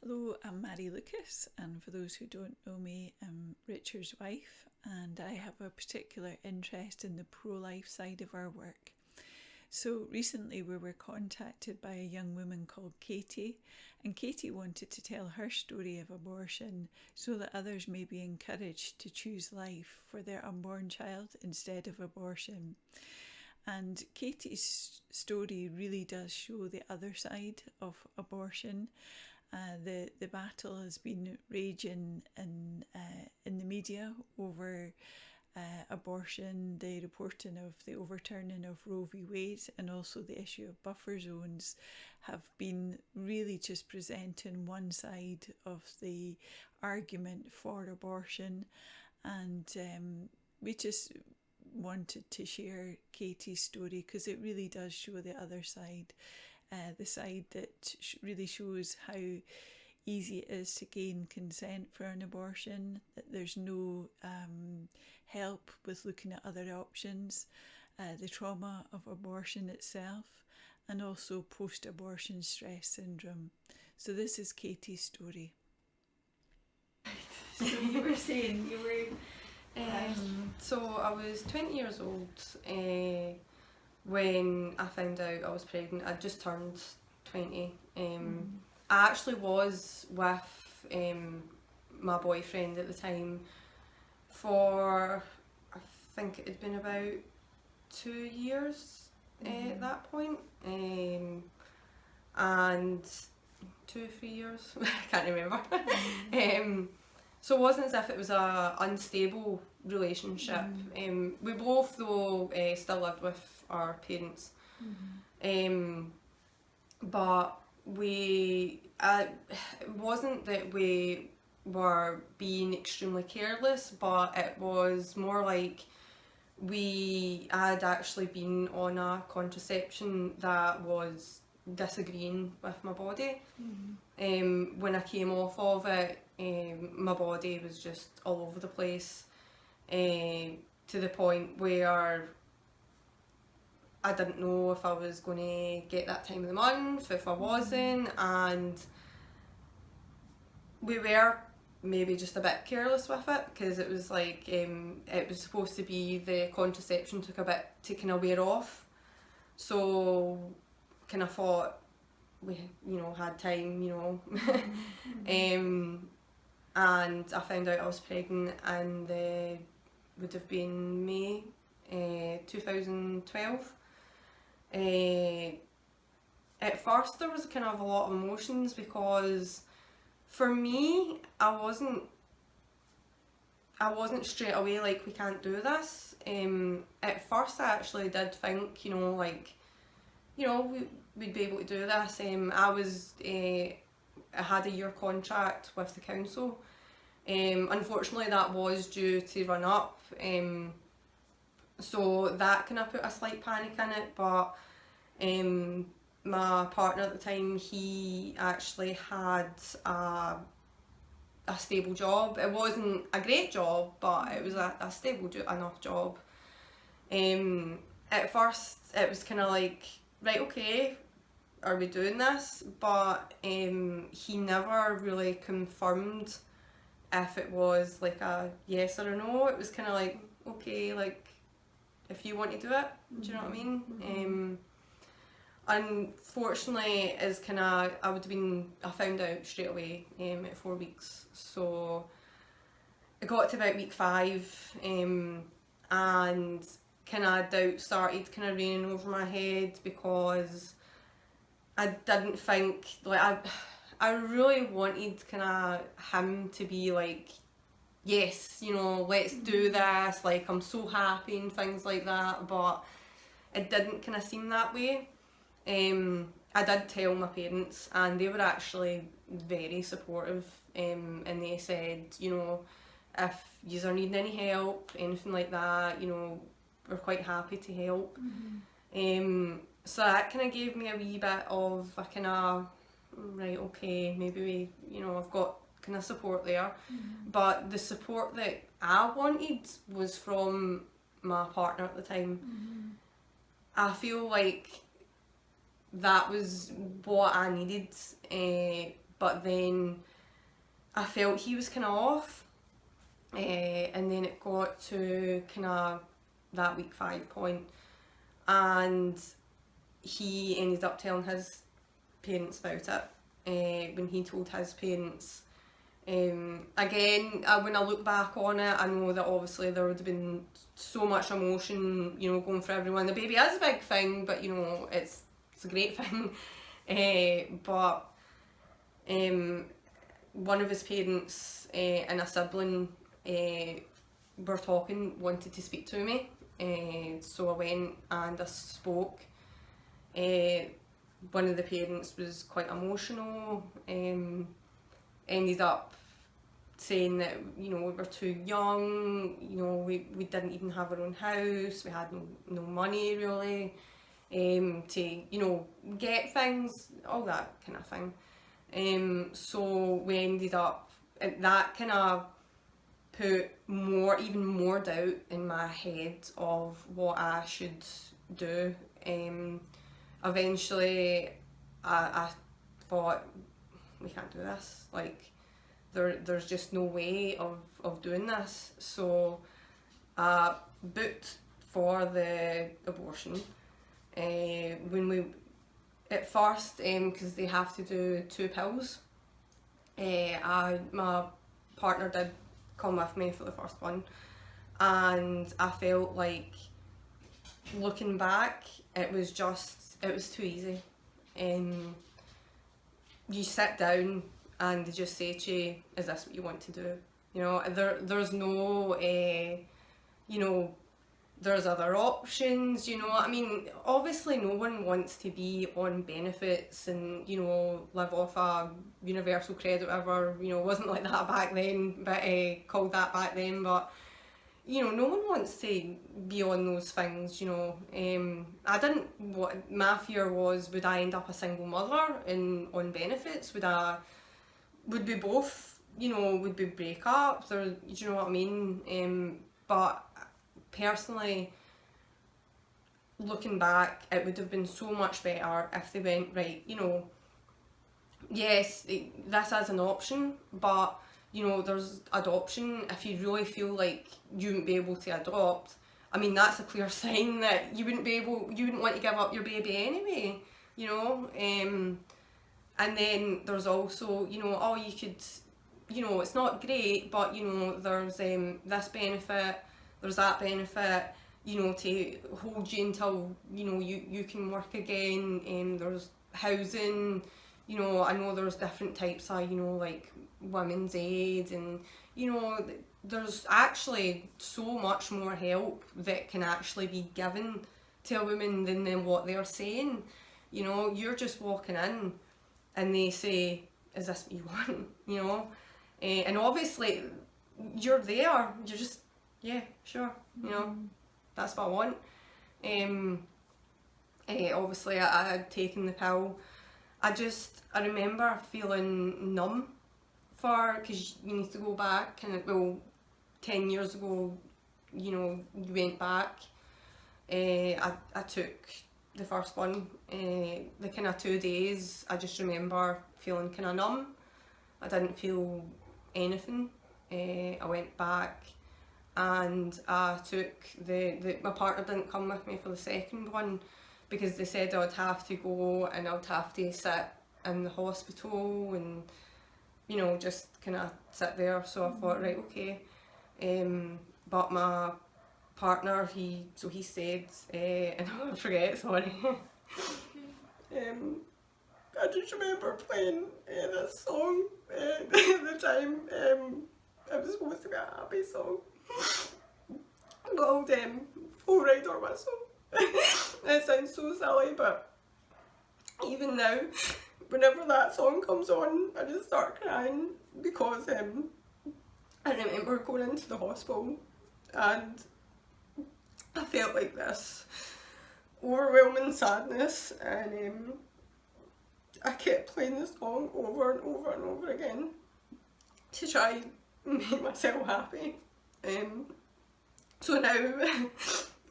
Hello, I'm Mary Lucas, and for those who don't know me, I'm Richard's wife, and I have a particular interest in the pro life side of our work. So recently we were contacted by a young woman called Katie, and Katie wanted to tell her story of abortion so that others may be encouraged to choose life for their unborn child instead of abortion. And Katie's story really does show the other side of abortion. The battle has been raging in the media over abortion, the reporting of the overturning of Roe v. Wade, and also the issue of buffer zones have been really just presenting one side of the argument for abortion. And we just wanted to share Katie's story because it really does show the other side, the side that really shows how easy it is to gain consent for an abortion, that there's no help with looking at other options, the trauma of abortion itself, and also post-abortion stress syndrome. So this is Katie's story. So you were saying you were. So I was 20 years old when I found out I was pregnant. I just turned 20. I actually was with my boyfriend at the time for, I think it had been about 2 years at that point. And 2 or 3 years, I can't remember. So it wasn't as if it was a unstable relationship. We both though still lived with our parents. But it wasn't that we were being extremely careless, but it was more like we had actually been on a contraception that was disagreeing with my body. When I came off of it, my body was just all over the place, to the point where I didn't know if I was going to get that time of the month, if I wasn't, and we were maybe just a bit careless with it because it was like it was supposed to be the contraception took a bit to kind of wear off, so kind of thought we had time, and I found out I was pregnant and would have been May 2012. At first there was kind of a lot of emotions because for me I wasn't straight away like, we can't do this. At first I actually did think, we'd be able to do this. I had a year contract with the council. Unfortunately that was due to run up, so that kind of put a slight panic in it, but my partner at the time, he actually had a stable job. It wasn't a great job, but it was a stable enough job. At first it was kind of like, right, okay, are we doing this? But he never really confirmed if it was like a yes or a no. It was kind of like, okay, like, if you want to do it, do you know what I mean? Unfortunately, I found out straight away at 4 weeks. So I got to about week 5, and kind of doubt started kind of raining over my head because I didn't think, like, I really wanted kind of him to be like, yes, let's do this, like, I'm so happy and things like that, but it didn't kind of seem that way. I did tell my parents and they were actually very supportive, and they said, if you are needing any help, anything like that, we're quite happy to help. So that kind of gave me a wee bit of a kind of, right, okay, maybe I've got kind of support there. But the support that I wanted was from my partner at the time. I feel like that was what I needed, but then I felt he was kind of off, and then it got to kind of that week 5 point, and he ended up telling his parents about it. When he told his parents, again, when I look back on it, I know that obviously there would have been so much emotion, you know, going for everyone. The baby is a big thing, but you know, it's a great thing. But one of his parents and a sibling were talking, wanted to speak to me. So I went and I spoke. One of the parents was quite emotional, ended up saying that, you know, we were too young, you know, we didn't even have our own house, we had no money really, to, you know, get things, all that kind of thing. So we ended up, that kind of put even more doubt in my head of what I should do. Eventually I thought, we can't do this, like there's just no way of doing this. So I booked for the abortion. When we, at first, because they have to do 2 pills, my partner did come with me for the first one, and I felt like, looking back, it was too easy. You sit down and they just say to you, is this what you want to do? You know, there's no, you know, there's other options, you know. I mean, obviously no one wants to be on benefits and, you know, live off a universal credit or whatever, you know, it wasn't like that back then, but called that back then, but you know, no one wants to be on those things, you know. What my fear was, would I end up a single mother and on benefits? Would we both, you know, would we break up? Or, do you know what I mean? But personally, looking back, it would have been so much better if they went, right, you know, yes, this is an option, but you know, there's adoption. If you really feel like you wouldn't be able to adopt, I mean, that's a clear sign that you wouldn't want to give up your baby anyway, you know. And then there's also, you know, oh, you could, you know, it's not great, but you know, there's this benefit, there's that benefit, you know, to hold you until, you know, you can work again. There's housing, you know, I know there's different types of, you know, like women's aid, and you know, there's actually so much more help that can actually be given to a woman than what they're saying. You know, you're just walking in and they say, is this what you want? You know, and obviously you're there, you're just, yeah, sure, you know, that's what I want. Obviously I had taken the pill. I remember feeling numb, because you need to go back, and well, 10 years ago, you know, you went back. I took the first one, the kind of 2 days, I just remember feeling kind of numb. I didn't feel anything. I went back and I took my partner didn't come with me for the second one, because they said I'd have to go and I'd have to sit in the hospital and, you know, just kind of sit there. So I thought, right, okay. But my partner, he said, and I'll never forget, sorry. I just remember playing this song at the time. It was supposed to be a happy song called Full Ride or Whistle. It sounds so silly, but even now, whenever that song comes on, I just start crying, because I remember going into the hospital and I felt like this overwhelming sadness, and I kept playing the song over and over and over again to try and make myself happy. So now,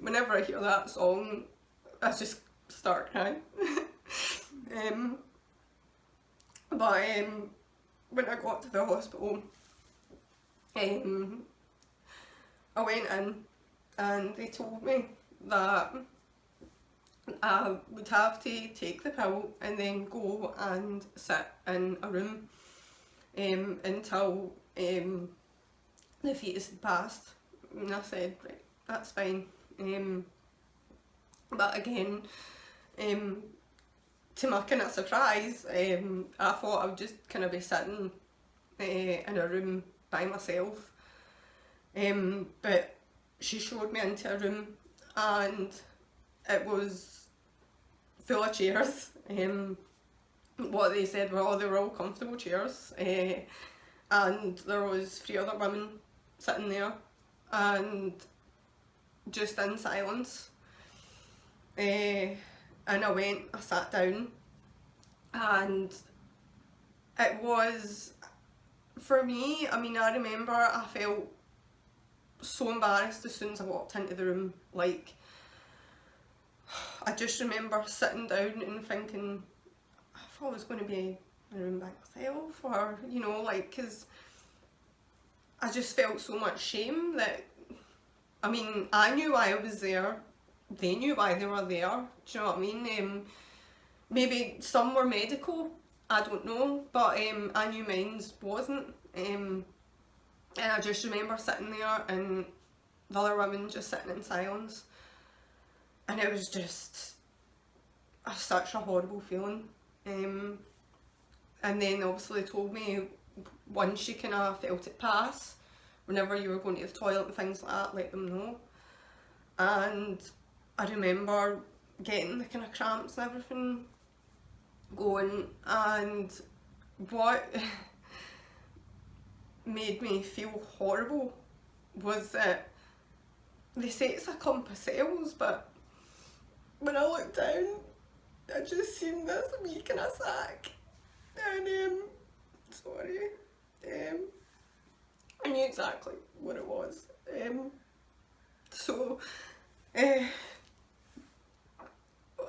whenever I hear that song, I just start crying. But when I got to the hospital, I went in and they told me that I would have to take the pill and then go and sit in a room until the fetus had passed. And I said, right, that's fine. But again, to my kind of surprise, I thought I would just kind of be sitting in a room by myself. But she showed me into a room and it was full of chairs. What they said were, they were all comfortable chairs. And there was 3 other women sitting there and just in silence. And I sat down, and it was, for me, I mean, I remember I felt so embarrassed as soon as I walked into the room. Like, I just remember sitting down and thinking, I thought I was going to be in a room by myself, or, you know, like, because I just felt so much shame that, I mean, I knew why I was there, they knew why they were there, do you know what I mean? Maybe some were medical, I don't know, but I knew mine wasn't. And I just remember sitting there and the other women just sitting in silence. And it was just such a horrible feeling. And then obviously they told me once you kind of felt it pass, whenever you were going to the toilet and things like that, let them know. And I remember getting the kind of cramps and everything going, and what made me feel horrible was that they say it's a clump of cells, but when I looked down, I just seen this wee kind of sack, and I knew exactly what it was.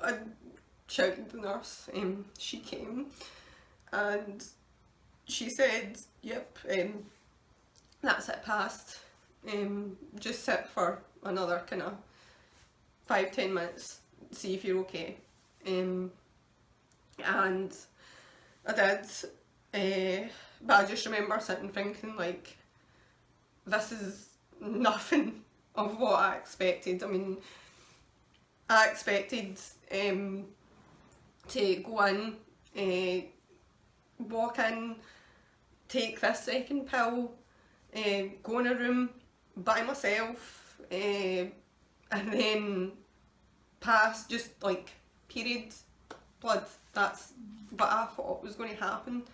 I shouted the nurse. She came and she said, "Yep, that's it, passed. Just sit for another kind of 5-10 minutes, see if you're okay." And I did, but I just remember sitting thinking, like, this is nothing of what I expected. I mean, I expected to go in, walk in, take this second pill, go in a room by myself, and then pass, just like period blood. That's what I thought was going to happen,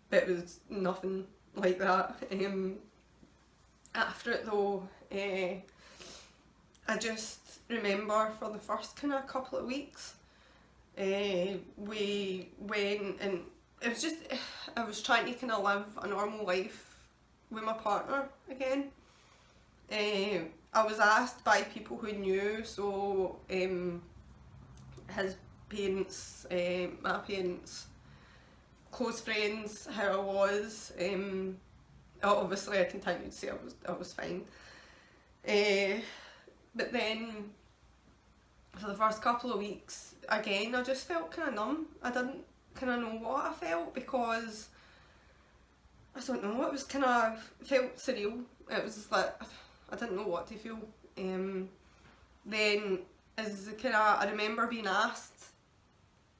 but it was nothing like that. After it though, I just remember for the first kind of couple of weeks, we went, and it was just, I was trying to kind of live a normal life with my partner again. I was asked by people who knew, so his parents, my parents, close friends, how I was. Obviously I continued to say I was fine. But then for the first couple of weeks, again, I just felt kind of numb. I didn't kind of know what I felt, because I don't know, it was kind of, felt surreal. It was like, I didn't know what to feel. Then as kind of, I remember being asked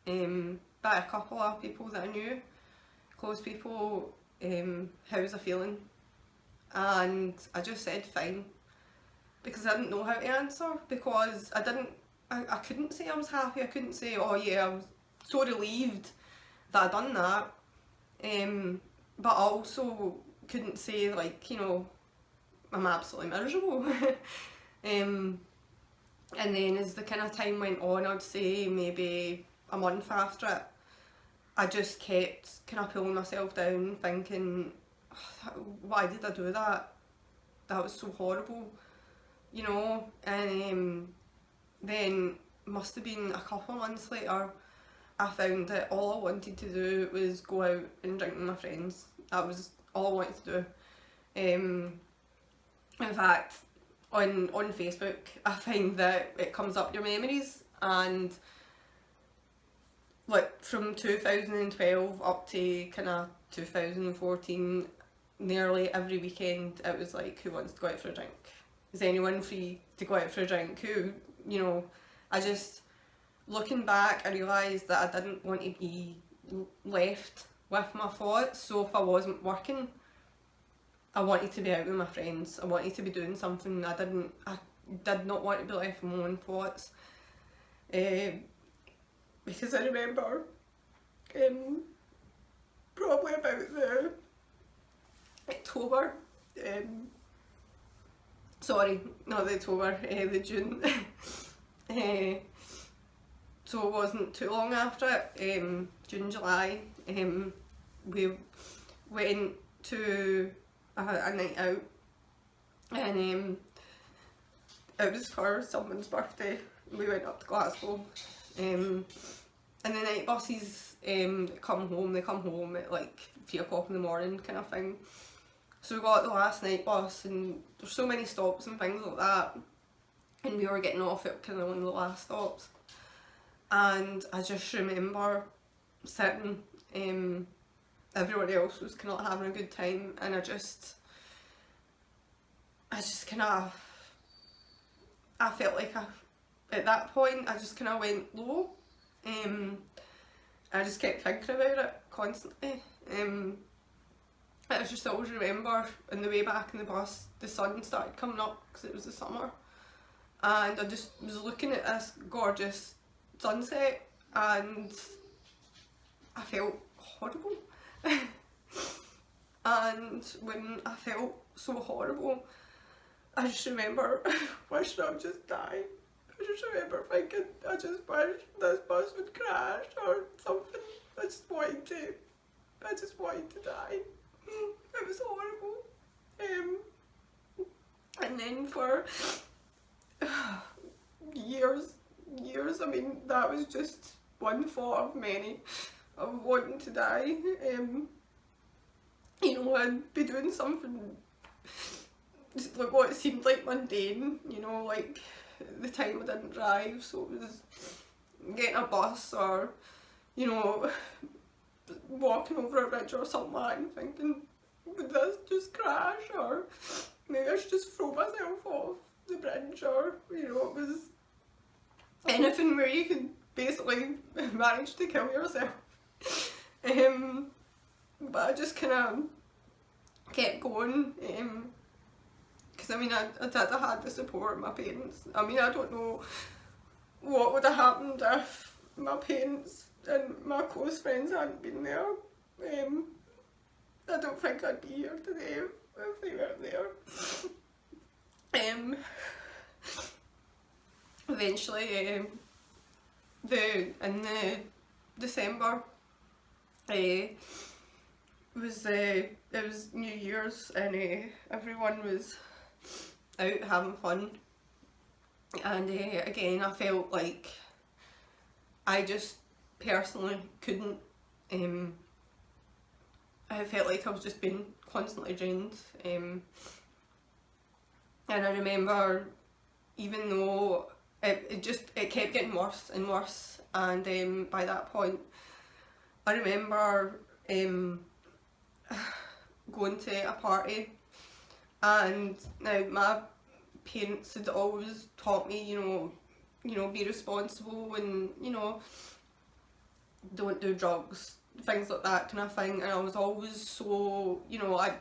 by a couple of people that I knew, close people, how's I feeling? And I just said fine, because I didn't know how to answer, because I couldn't say I was happy. I couldn't say, oh yeah, I was so relieved that I'd done that, but I also couldn't say, like, you know, I'm absolutely miserable. And then as the kind of time went on, I'd say maybe a month after it, I just kept kind of pulling myself down, thinking, oh, why did I do that? That was so horrible, you know. And then must have been a couple of months later I found that all I wanted to do was go out and drink with my friends. That was all I wanted to do. In fact, on Facebook, I find that it comes up your memories, and like from 2012 up to kind of 2014, nearly every weekend it was like, who wants to go out for a drink? Is anyone free to go out for a drink? Who, you know, I just, looking back, I realised that I didn't want to be left with my thoughts. So if I wasn't working, I wanted to be out with my friends. I wanted to be doing something. I did not want to be left with my own thoughts. Because I remember probably about the October, sorry, not the October, the June. So it wasn't too long after it, June, July, we went to a night out, and it was for someone's birthday. We went up to Glasgow, and the night buses come home, they come home at like 3 o'clock in the morning kind of thing. So we got the last night bus, and there's so many stops and things like that, and we were getting off at kind of one of the last stops. And I just remember sitting, everyone else was kind of having a good time, and I just kind of, I felt like at that point I just kind of went low. I just kept thinking about it constantly. I just always remember on the way back in the bus, the sun started coming up because it was the summer, and I just was looking at this gorgeous sunset, and I felt horrible. And when I felt so horrible, I just remember wishing I would just die. I just remember thinking, I just wish this bus would crash or something. I just wanted to die. It was horrible. And then for years, I mean, that was just one thought of many of wanting to die. You know, I'd be doing something like what seemed like mundane, you know, like the time I didn't drive, so it was getting a bus, or, you know, walking over a bridge or something like that and thinking, would this just crash, or maybe I should just throw myself off the bridge, or, you know, it was anything where you can basically manage to kill yourself. But I just kind of kept going, because I mean, I had the support of my parents. I mean, I don't know what would have happened if my parents and my close friends hadn't been there. I don't think I'd be here today if they weren't there. Eventually, in the December, it was New Year's, and everyone was out having fun, and again I felt like I just personally couldn't. I felt like I was just being constantly drained, and I remember, even though it kept getting worse and worse, and by that point I remember going to a party, and now my parents had always taught me, you know, be responsible, and, you know, don't do drugs, things like that kind of thing. And I was always so, you know, I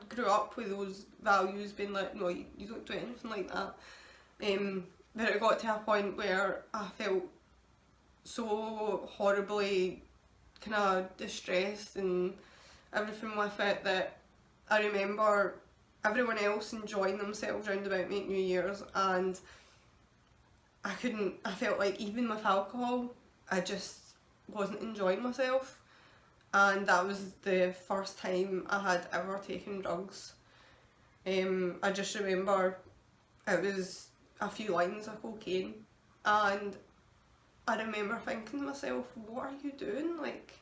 grew up with those values being like, no, you don't do anything like that. But it got to a point where I felt so horribly kind of distressed and everything with it, that I remember everyone else enjoying themselves round about me at New Year's, and I felt like even with alcohol, I just wasn't enjoying myself. And that was the first time I had ever taken drugs. I just remember it was a few lines of cocaine, and I remember thinking to myself, what are you doing? Like,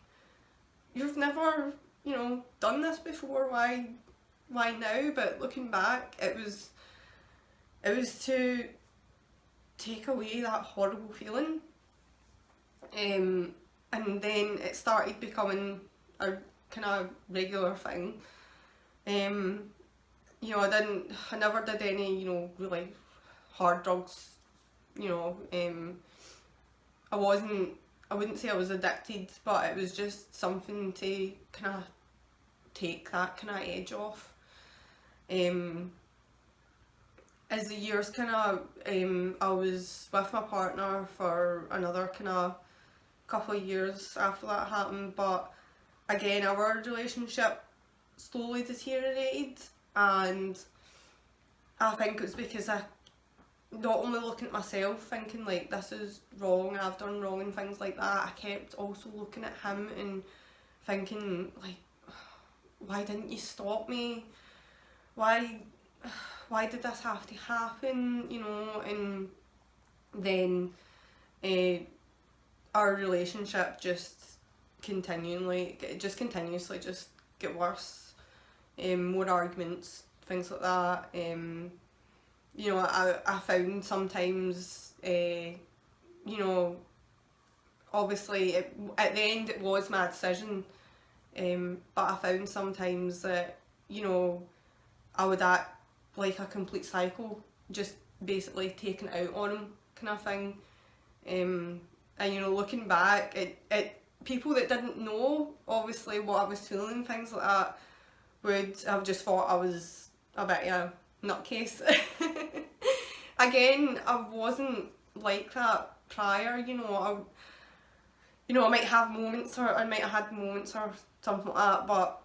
you've never, you know, done this before, why now? But looking back, it was to take away that horrible feeling. And then it started becoming a kind of regular thing. You know, I never did any, you know, really hard drugs, you know. I wouldn't say I was addicted, but it was just something to kind of take that kind of edge off. As the years kind of, I was with my partner for another kind of couple of years after that happened, but again, our relationship slowly deteriorated, and I think it was because I not only looking at myself thinking like this is wrong, I've done wrong and things like that, I kept also looking at him and thinking like, why didn't you stop me? Why did this have to happen, you know? And then our relationship just continuously just get worse. More arguments, things like that. You know, I found sometimes, you know, obviously at the end it was my decision, but I found sometimes that, you know, I would act like a complete psycho, just basically taking it out on him kind of thing. And you know, looking back, it people that didn't know obviously what I was feeling, things like that, would have just thought I was a bit of a nutcase. Again, I wasn't like that prior, you know. I might have moments, or I might have had moments or something like that, but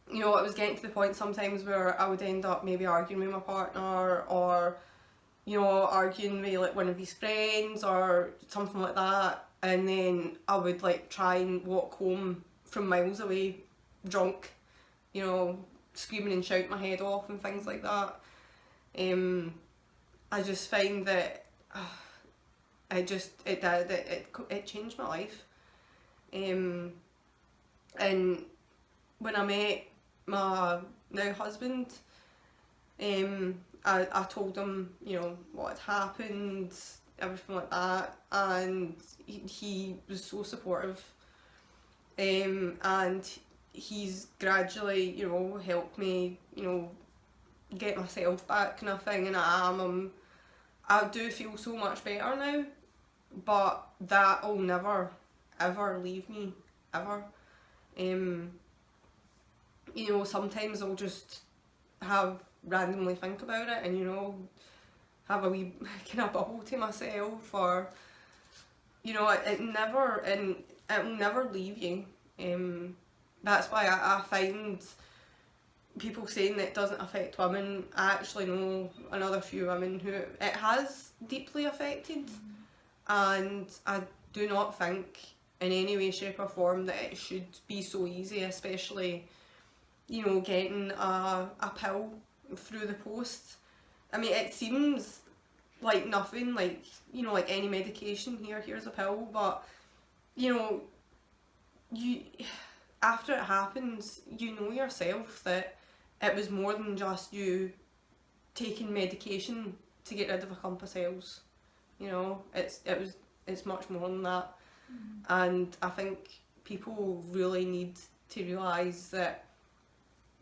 you know, it was getting to the point sometimes where I would end up maybe arguing with my partner, or you know, arguing with like one of his friends or something like that, and then I would like try and walk home from miles away drunk, you know, screaming and shouting my head off and things like that. I just find that it changed my life. And when I met my now husband, I told him, you know, what had happened, everything like that, and he was so supportive. And he's gradually, you know, helped me, you know, get myself back kind of thing, and I do feel so much better now, but that will never ever leave me, ever. You know, sometimes I'll just randomly think about it, and you know, have a wee kind of bubble to myself, or you know, it will never leave you. That's why I find people saying that it doesn't affect women. I actually know another few women who it has deeply affected, and I do not think in any way, shape or form that it should be so easy, especially, you know, getting a pill through the post. I mean, it seems like nothing, like, you know, like any medication, here's a pill, but, you know, after it happens, you know yourself that it was more than just you taking medication to get rid of a clump of cells. You know, it's much more than that. And I think people really need to realise that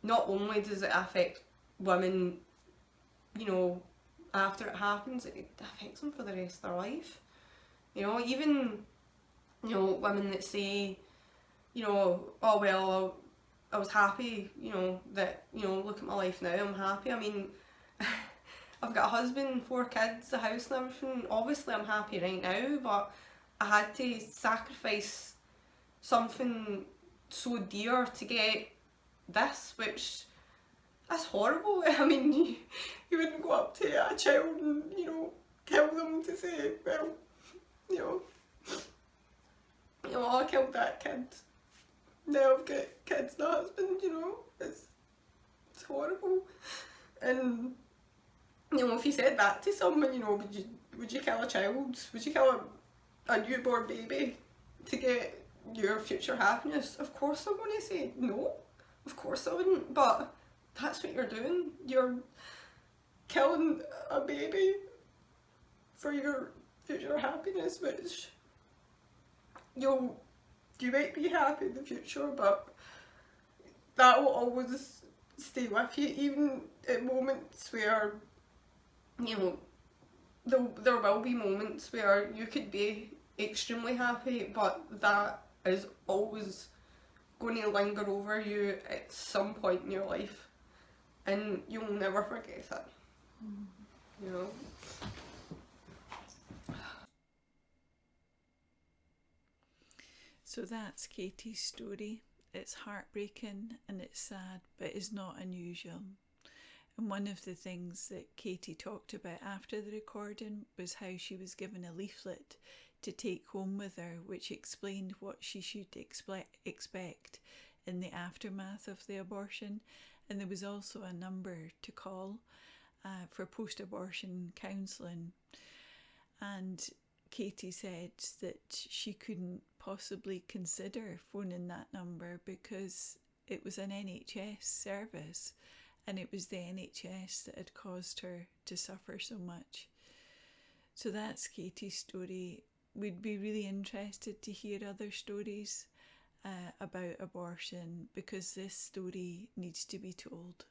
not only does it affect women, you know, after it happens, it affects them for the rest of their life. You know, even, you know, women that say, you know, oh well, I was happy, you know, that, you know, look at my life now, I'm happy. I mean, I've got a husband, 4 kids, a house and everything. Obviously I'm happy right now, but I had to sacrifice something so dear to get this, which that's horrible. I mean, you wouldn't go up to a child and, you know, kill them to say, well, you know, I killed that kid. Now I've got kids and a husband, you know, it's horrible. And, you know, if you said that to someone, you know, would you kill a child? Would you kill a newborn baby to get your future happiness, of course I'm going to say no. Of course I wouldn't, but that's what you're doing. You're killing a baby for your future happiness, which you might be happy in the future, but that will always stay with you, even at moments where, you know, there will be moments where you could be extremely happy, but that is always going to linger over you at some point in your life, and you'll never forget it. You know. So that's Katie's story. It's heartbreaking and it's sad, but it's not unusual. And one of the things that Katie talked about after the recording was how she was given a leaflet to take home with her, which explained what she should expect in the aftermath of the abortion. And there was also a number to call for post-abortion counselling. And Katie said that she couldn't possibly consider phoning that number because it was an NHS service and it was the NHS that had caused her to suffer so much. So that's Katie's story. We'd be really interested to hear other stories about abortion because this story needs to be told.